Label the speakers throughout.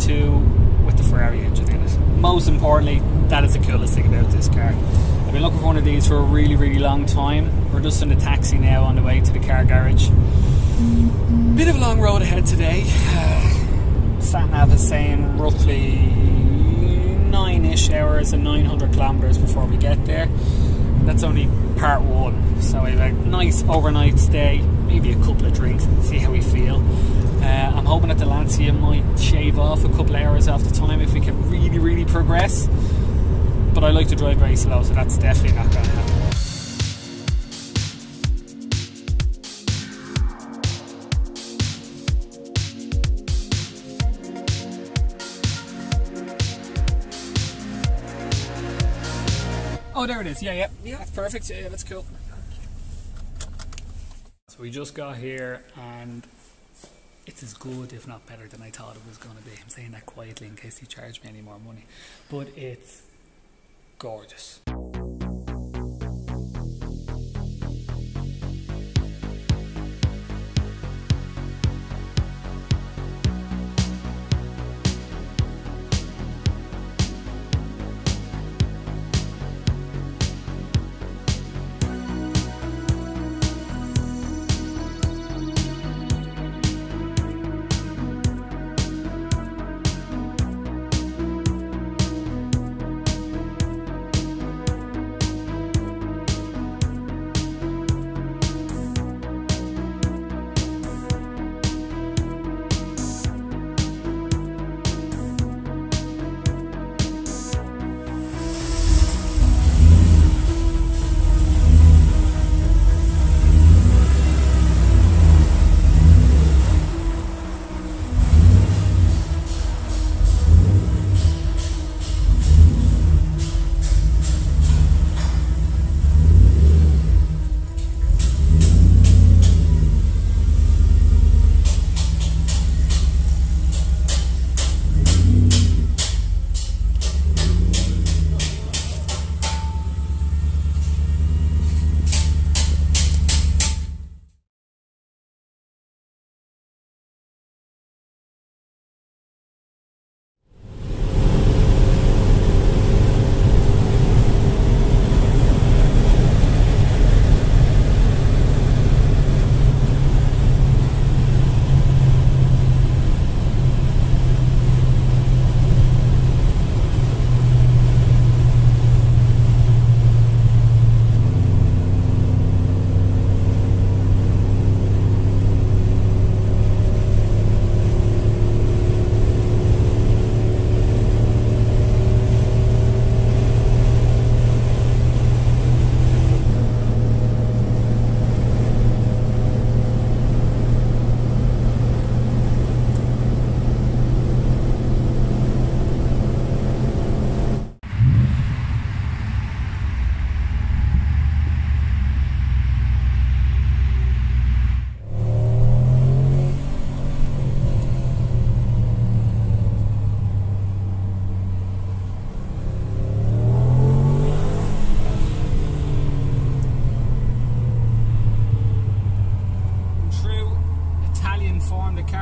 Speaker 1: 2 with the Ferrari engine in it. Most importantly, that is the coolest thing about this car. I've been looking for one of these for a really, really long time. We're just in the taxi now on the way to the car garage. Bit of a long road ahead today. Sat-nav is saying roughly 9-ish hours and 900 kilometers before we get there. That's only part 1, so we have a nice overnight stay, maybe a couple of drinks and see how we feel. I'm hoping that the Lancia might shave off a couple of hours off the time if we can really, really progress. But I like to drive very slow, so that's definitely not going to happen. Oh, there it is. Yeah, that's perfect. Yeah, that's cool. So we just got here and it's as good, if not better, than I thought it was going to be. I'm saying that quietly in case you charge me any more money. But it's gorgeous.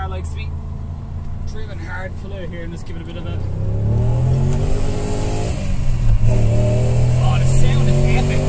Speaker 1: Likes to be driven hard. Pull out here and just give it a bit of a... Oh, the sound is epic.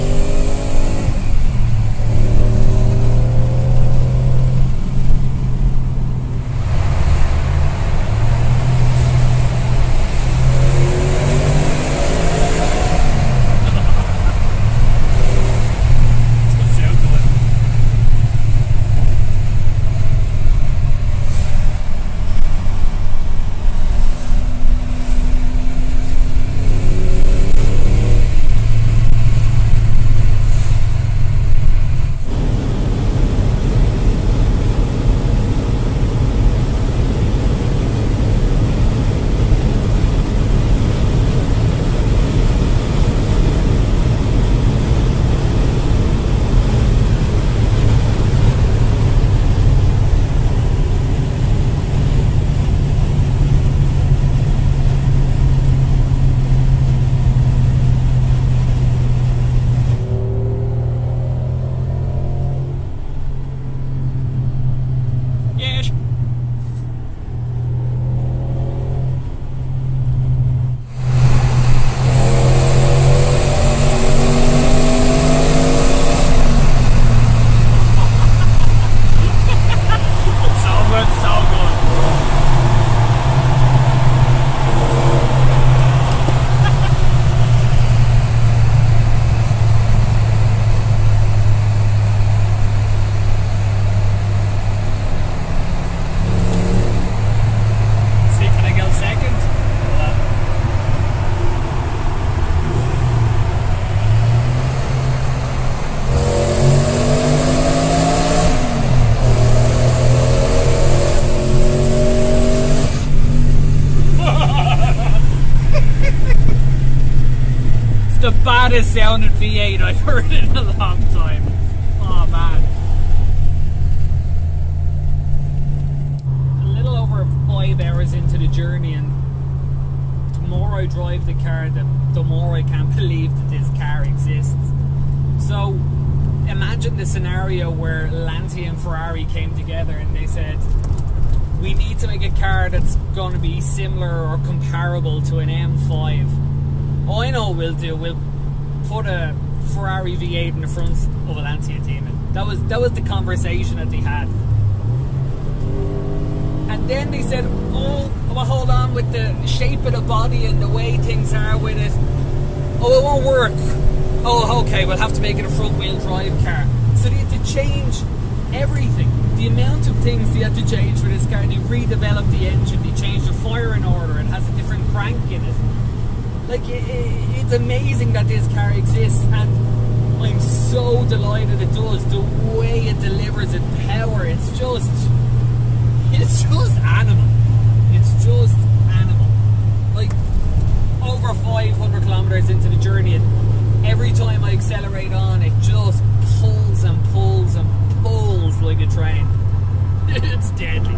Speaker 1: the baddest sounding V8 I've heard in a long time. Oh man. A little over 5 hours into the journey, and the more I drive the car, the more I can't believe that this car exists. So imagine the scenario where Lancia and Ferrari came together and they said, we need to make a car that's going to be similar or comparable to an M5. Oh, I know what we'll do. We'll put a Ferrari V8 in the front of a Lancia Thema. That was the conversation that they had. And then they said, oh, well, hold on, with the shape of the body and the way things are with it, oh, it won't work. Oh, okay, we'll have to make it a front-wheel drive car. So they had to change everything. The amount of things they had to change for this car. They redeveloped the engine, they changed the firing order, it has a different crank in it. Like, it's amazing that this car exists, and I'm so delighted it does. The way it delivers its power, it's just animal. It's just animal. Like, over 500 kilometers into the journey, and every time I accelerate on, it just pulls and pulls and pulls like a train. It's deadly.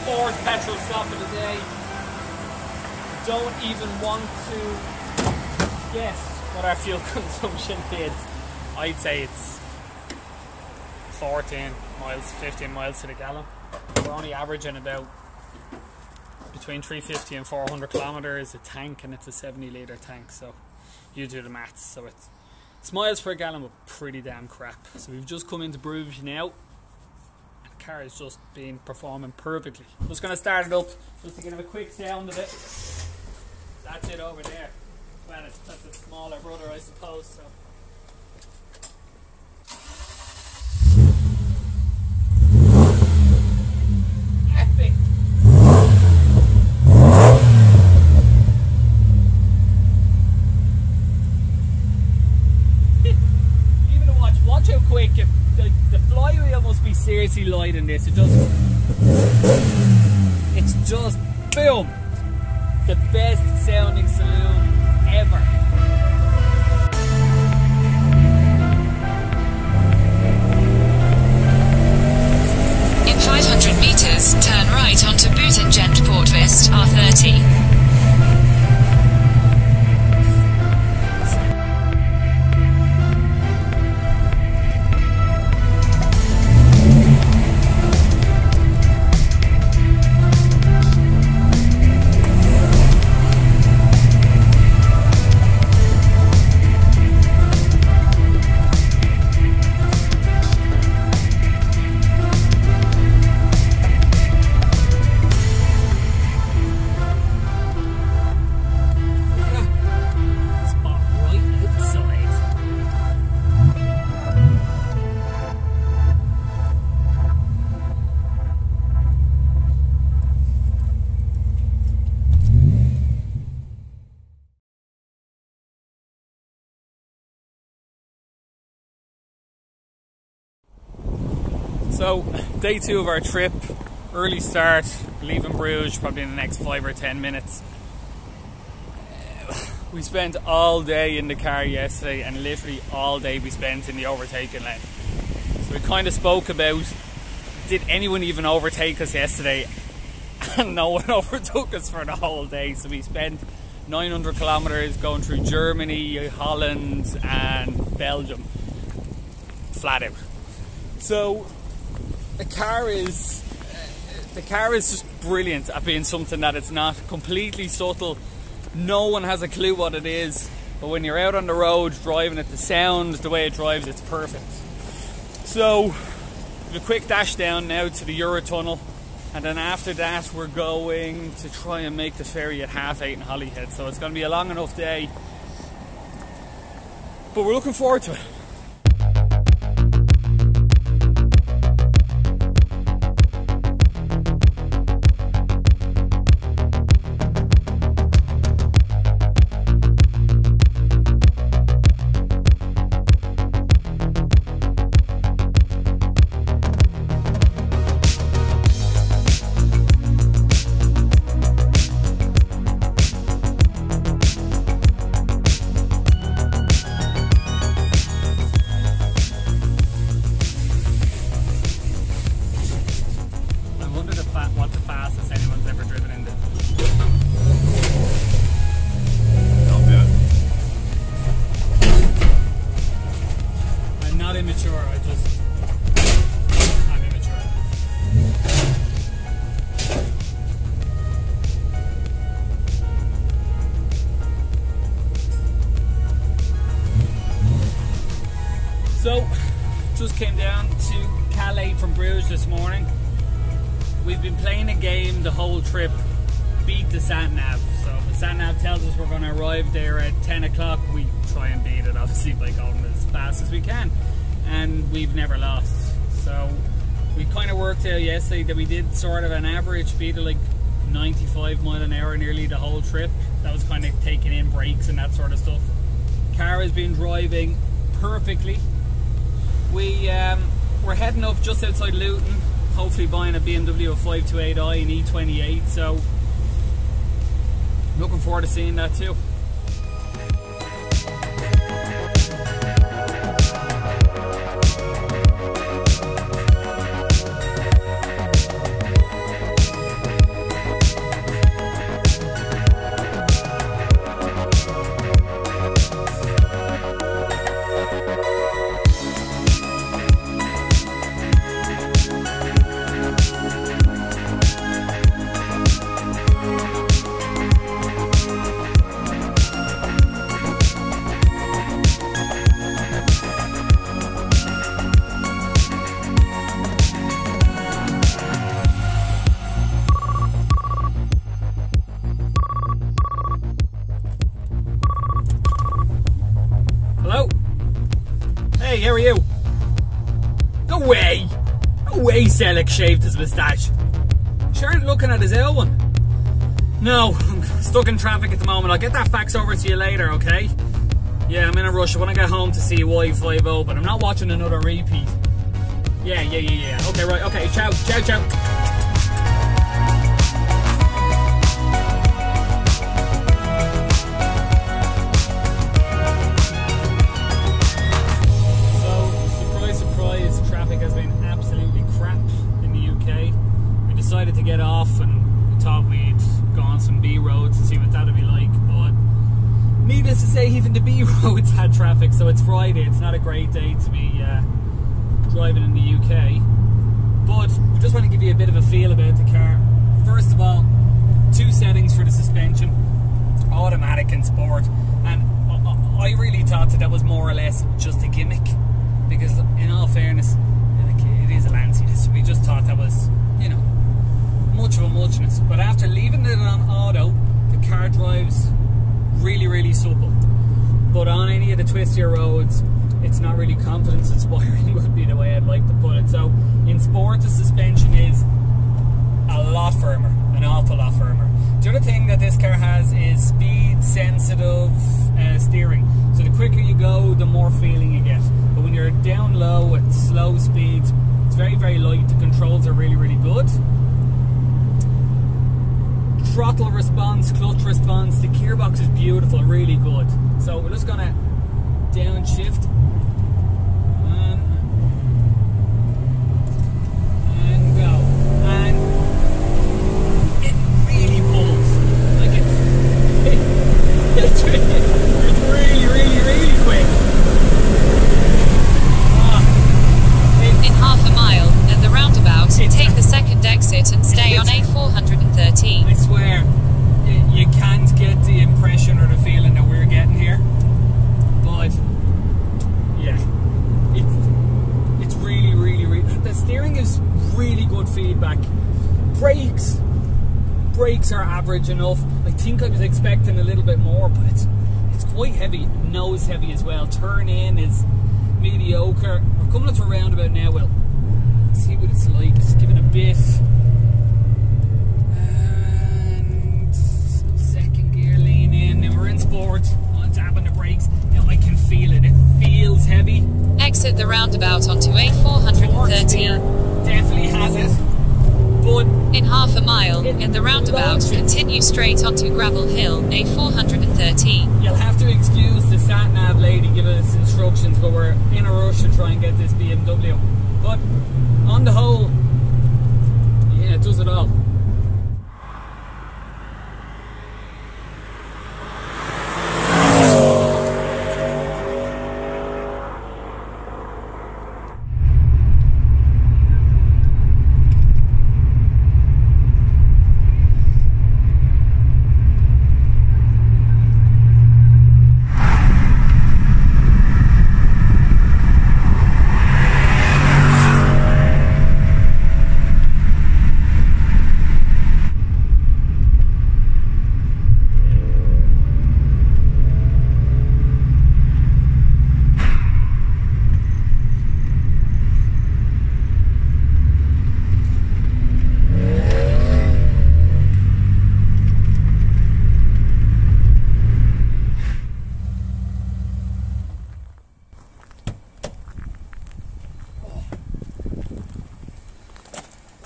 Speaker 1: Fourth petrol stop of the day. Don't even want to guess what our fuel consumption is. I'd say it's 14 miles, 15 miles to the gallon. We're only averaging about between 350 and 400 kilometers a tank, and it's a 70 litre tank, so you do the maths. So it's miles per gallon, but pretty damn crap. So we've just come into Bruges now. The car has just been performing perfectly. I'm just going to start it up just to get a quick sound of it. That's it over there. Well, that's a smaller brother, I suppose. So. Epic. Even to watch how quick. If the flywheel must be seriously light in this. It's just boom. The best sounding saloon ever.
Speaker 2: In 500 meters, turn right onto Bootengent Portvest R30.
Speaker 1: So, day 2 of our trip, early start, leaving Bruges probably in the next 5 or 10 minutes. We spent all day in the car yesterday, and literally all day we spent in the overtaking lane. So we kind of spoke about, did anyone even overtake us yesterday? And no one overtook us for the whole day. So we spent 900 kilometers going through Germany, Holland and Belgium. Flat out. So the car is just brilliant at being something that it's not. Completely subtle. No one has a clue what it is, but when you're out on the road driving it, the sound, the way it drives, it's perfect. So a quick dash down now to the Eurotunnel, and then after that we're going to try and make the ferry at 8:30 in Holyhead. So it's going to be a long enough day, but we're looking forward to it. What the fastest anyone's ever driven in this.
Speaker 3: Don't do it.
Speaker 1: I'm not immature, I'm immature. So, just came down to Calais from Bruges this morning. We've been playing a game the whole trip, beat the sat-nav. So if the sat-nav tells us we're going to arrive there at 10 o'clock, we try and beat it, obviously, by going as fast as we can. And we've never lost. So we kind of worked out yesterday that we did sort of an average speed of like 95 mile an hour nearly the whole trip. That was kind of taking in brakes and that sort of stuff. Car has been driving perfectly. We're heading up just outside Luton, hopefully buying a BMW 528i and E28, so looking forward to seeing that too. Hello? Hey, how are you? No way! No way Selleck shaved his moustache. Sure ain't looking at his L one. No, I'm stuck in traffic at the moment. I'll get that fax over to you later, okay? Yeah, I'm in a rush. I want to get home to see Y50, but I'm not watching another repeat. Yeah. Okay, right, okay, ciao. Traffic has been absolutely crap in the UK. We decided to get off and we thought we'd go on some B roads to see what that'd be like, but needless to say, even the B roads had traffic. So it's Friday, it's not a great day to be driving in the UK, but we just want to give you a bit of a feel about the car. First of all, 2 settings for the suspension, automatic and sport, and I really thought that was more or less just a gimmick, because in all fairness, it is a Lancia, so we just thought that was, you know, much of a muchness. But after leaving it on auto, the car drives really supple. But on any of the twistier roads, it's not really confidence inspiring would be the way I'd like to put it. So in sport, the suspension is a lot firmer, an awful lot firmer. The other thing that this car has is speed sensitive steering. So the quicker you go, the more feeling you get. But when you're down low at slow speeds, it's very light. The controls are really good. Throttle response, clutch response, the gearbox is beautiful, really good. So we're just gonna downshift and go. And it really pulls. Like it's really quick.
Speaker 2: In half a mile, at the roundabout,
Speaker 1: feedback. Brakes are average enough. I think I was expecting a little bit more, but it's quite heavy, nose heavy as well. Turn in is mediocre. We're coming up to a roundabout now. We'll see what it's like. Just giving a bit. And second gear, lean in. Now we're in sport. I'm dabbing the brakes. Now I can feel it. It feels heavy.
Speaker 2: Exit the roundabout onto A413.
Speaker 1: Definitely has it. But
Speaker 2: In half a mile, in the roundabout, continue straight onto Gravel Hill, A413.
Speaker 1: you'll have to excuse the sat-nav lady giving us instructions, but we're in a rush to try and get this BMW. But on the whole, yeah, it does it all.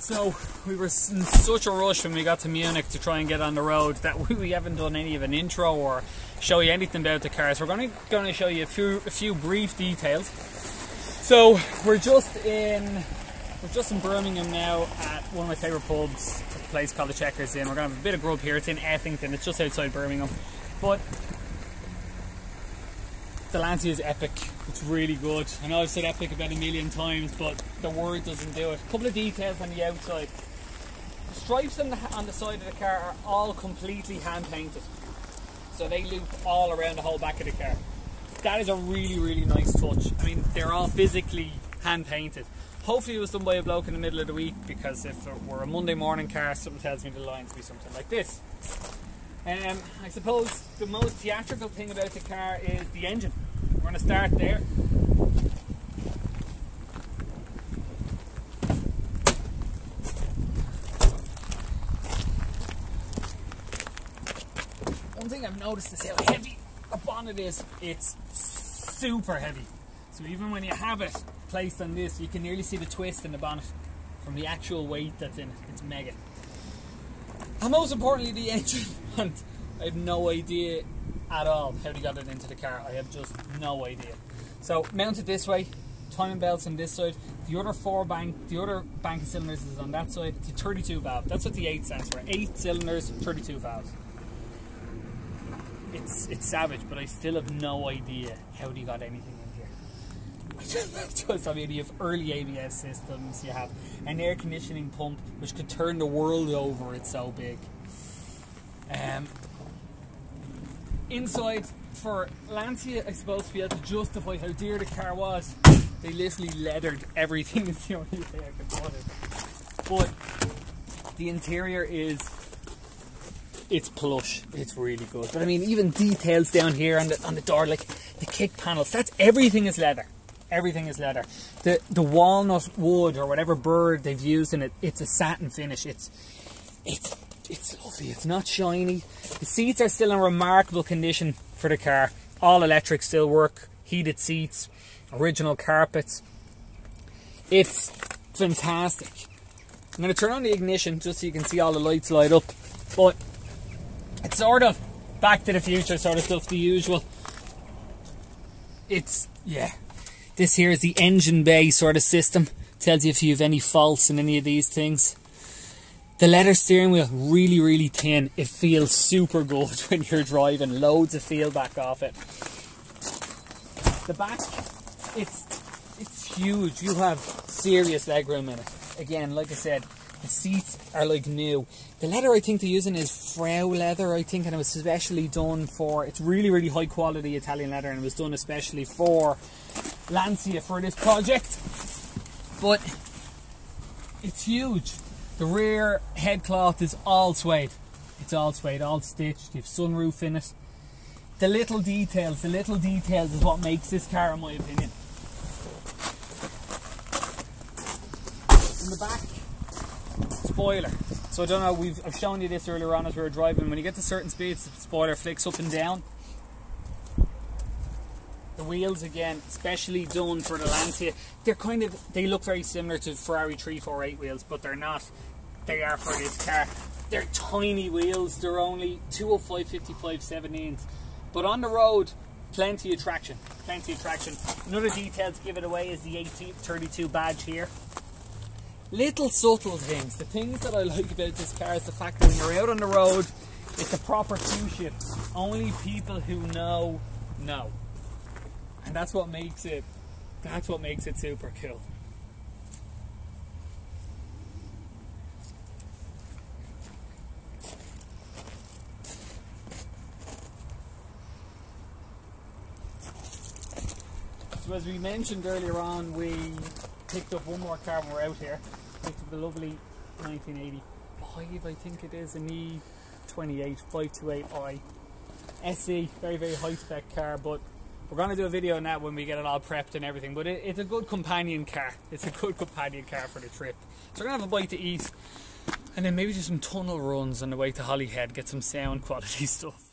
Speaker 1: So we were in such a rush when we got to Munich to try and get on the road that we haven't done any of an intro or show you anything about the car. So we're going to show you a few brief details. So we're just in Birmingham now at one of my favourite pubs, a place called the Checkers Inn. We're going to have a bit of grub here. It's in Effington. It's just outside Birmingham. But the Lancia is epic. It's really good. I know I've said epic about a million times, but the word doesn't do it. A couple of details on the outside. The stripes on the side of the car are all completely hand painted. So they loop all around the whole back of the car. That is a really, really nice touch. I mean, they're all physically hand painted. Hopefully it was done by a bloke in the middle of the week, because if it were a Monday morning car, something tells me the lines would be something like this. I suppose the most theatrical thing about the car is the engine. We're going to start there. One thing I've noticed is how heavy the bonnet is. It's super heavy. So even when you have it placed on this, you can nearly see the twist in the bonnet from the actual weight that's in it. It's mega. And most importantly, the engine. And I have no idea at all how they got it into the car. I have just no idea. So mounted this way, timing belts on this side. The other bank of cylinders is on that side. It's a 32 valve. That's what the 8 stands for. 8 cylinders, 32 valves. It's savage, but I still have no idea how they got anything in here. I mean, you have early ABS systems, you have an air conditioning pump which could turn the world over, it's so big. Inside, for Lancia, I suppose, to be able to justify how dear the car was, they literally leathered everything, is the only way I can put it. But the interior it's plush, it's really good. But I mean, even details down here on the door, like the kick panels, everything is leather. Everything is leather. The walnut wood or whatever bird they've used in it, it's a satin finish. It's lovely. It's not shiny. The seats are still in remarkable condition for the car. All electric still work. Heated seats, original carpets. It's fantastic. I'm going to turn on the ignition just so you can see all the lights light up. But it's sort of Back to the Future sort of stuff, the usual. Yeah. This here is the engine bay sort of system. Tells you if you have any faults in any of these things. The leather steering wheel, really, really thin. It feels super good when you're driving. Loads of feel back off it. The back, it's huge. You have serious legroom in it. Again, like I said, the seats are like new. The leather I think they're using is Frau leather, I think, and it was especially done for, it's really, really high quality Italian leather, and it was done especially for Lancia for this project. But It's huge. The rear head cloth is all suede. It's all suede, all stitched. You have sunroof in it. The little details is what makes this car, in my opinion. In the back, spoiler. So I don't know, I've shown you this earlier on as we were driving. When you get to certain speeds, the spoiler flicks up and down. The wheels, again, especially done for the Lancia, they look very similar to Ferrari 348 wheels, but they're not. They are for this car. They're tiny wheels. They're only 205 55/17. But on the road, plenty of traction. Plenty of traction. Another detail to give it away is the 1832 badge here. Little subtle things. The things that I like about this car is the fact that when you're out on the road, it's a proper Q-ship. Only people who know. And that's what makes it super cool. So as we mentioned earlier on, we picked up one more car when we're out here. Picked up the lovely 1985, I think it is, an E28 528i SE, very, very high spec car, but we're going to do a video on that when we get it all prepped and everything. But it's a good companion car. It's a good companion car for the trip. So we're going to have a bite to eat, and then maybe do some tunnel runs on the way to Holyhead, get some sound quality stuff.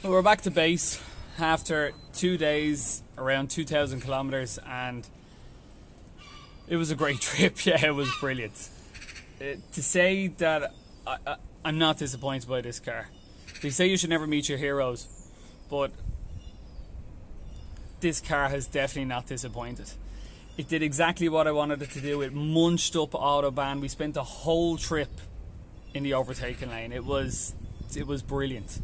Speaker 1: We're back to base after 2 days, around 2,000 kilometers, and it was a great trip. Yeah, it was brilliant. To say that I'm not disappointed by this car. They say you should never meet your heroes, but this car has definitely not disappointed. It did exactly what I wanted it to do. It munched up Autobahn. We spent the whole trip in the overtaking lane. It was brilliant.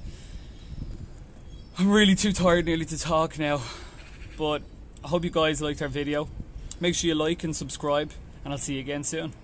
Speaker 1: I'm really too tired nearly to talk now, but I hope you guys liked our video. Make sure you like and subscribe, and I'll see you again soon.